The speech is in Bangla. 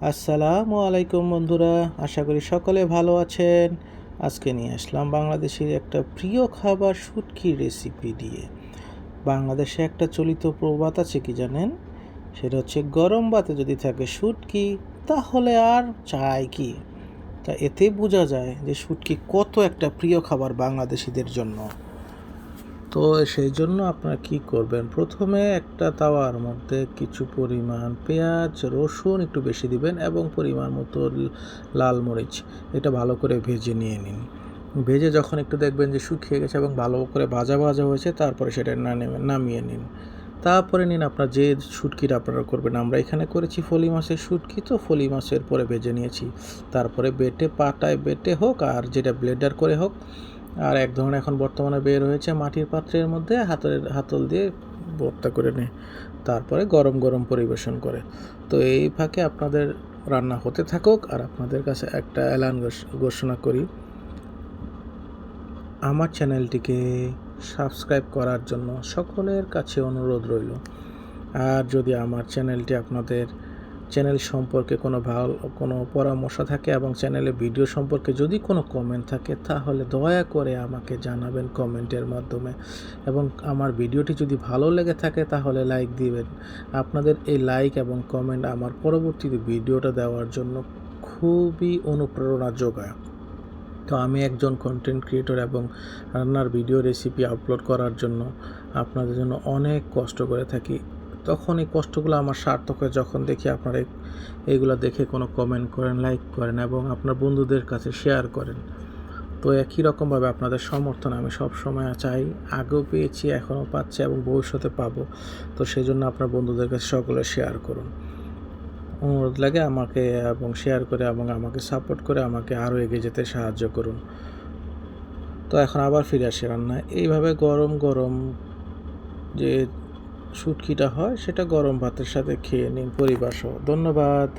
আসসালামু আলাইকুম বন্ধুরা, আশা করি সকলে ভালো আছেন। আজকে নিয়ে আসলাম বাংলাদেশের একটা প্রিয় খাবার শুটকির রেসিপি দিয়ে। বাংলাদেশে একটা চলিত প্রবাদ আছে, কি জানেন? সেটা হচ্ছে গরম ভাতে যদি থাকে শুটকি, তাহলে আর চাই কি। তা এতে বোঝা যায় যে শুটকি কত একটা প্রিয় খাবার বাংলাদেশিদের জন্য। তো সেই জন্য আপনারা কি করবেন, প্রথমে একটা তাওয়ার মধ্যে কিছু পরিমাণ পেঁয়াজ রসুন একটু বেশি দিবেন এবং পরিমাণ মতো লাল মরিচ, এটা ভালো করে ভেজে নিয়ে নিন। ভেজে যখন একটু দেখবেন যে শুকিয়ে গেছে এবং ভালো করে ভাজা ভাজা হয়েছে, তারপরে সেটা নামিয়ে নিন। তারপরে নিন আপনার যে শুটকিটা আপনারা করবেন। আমরা এখানে করেছি ফলি মাছের শুটকি, তো ফলি মাছের পরে ভেজে নিয়েছি। তারপরে বেটে পাটায় বেটে হোক আর যেটা ব্লেন্ডার করে হোক, আর এক ধরনের এখন বর্তমানে বের হয়েছে মাটির পাত্রের মধ্যে হাতল দিয়ে ভর্তা করে নেয়, তারপরে গরম গরম পরিবেশন করে। তো এই ফাঁকে আপনাদের রান্না হতে থাকুক, আর আপনাদের কাছে একটা এলান ঘোষণা করি, আমার চ্যানেলটিকে সাবস্ক্রাইব করার জন্য সকলের কাছে অনুরোধ রইল। আর যদি আমার চ্যানেলটি আপনাদের চ্যানেল সম্পর্কে কোনো পরামর্শ থাকে এবং চ্যানেলে ভিডিও সম্পর্কে যদি কোনো কমেন্ট থাকে, তাহলে দয়া করে আমাকে জানাবেন কমেন্টের মাধ্যমে। এবং আমার ভিডিওটি যদি ভালো লেগে থাকে তাহলে লাইক দিবেন। আপনাদের এই লাইক এবং কমেন্ট আমার পরবর্তীতে ভিডিওটা দেওয়ার জন্য খুবই অনুপ্রেরণা যোগায়। তো আমি একজন কন্টেন্ট ক্রিয়েটর এবং রান্নার ভিডিও রেসিপি আপলোড করার জন্য আপনাদের জন্য অনেক কষ্ট করে থাকি। তখন এই কষ্টগুলো আমার সার্থক হয় যখন দেখি আপনারা এইগুলো দেখে কোনো কমেন্ট করেন, লাইক করেন এবং আপনার বন্ধুদের কাছে শেয়ার করেন। তো একই রকমভাবে আপনাদের সমর্থন আমি সব সময় চাই, আগেও পেয়েছি, এখনও পাচ্ছি এবং ভবিষ্যতে পাবো। তো সেই জন্য আপনার বন্ধুদের কাছে সকলে শেয়ার করুন, অনুরোধ লাগে আমাকে, এবং শেয়ার করে এবং আমাকে সাপোর্ট করে আমাকে আরও এগিয়ে যেতে সাহায্য করুন। তো এখন আবার ফিরে আসি রান্নায়। এইভাবে গরম গরম যে শুটকিটা হয় সেটা গরম ভাতের সাথে খেয়ে নিন পরিবার সহ। ধন্যবাদ।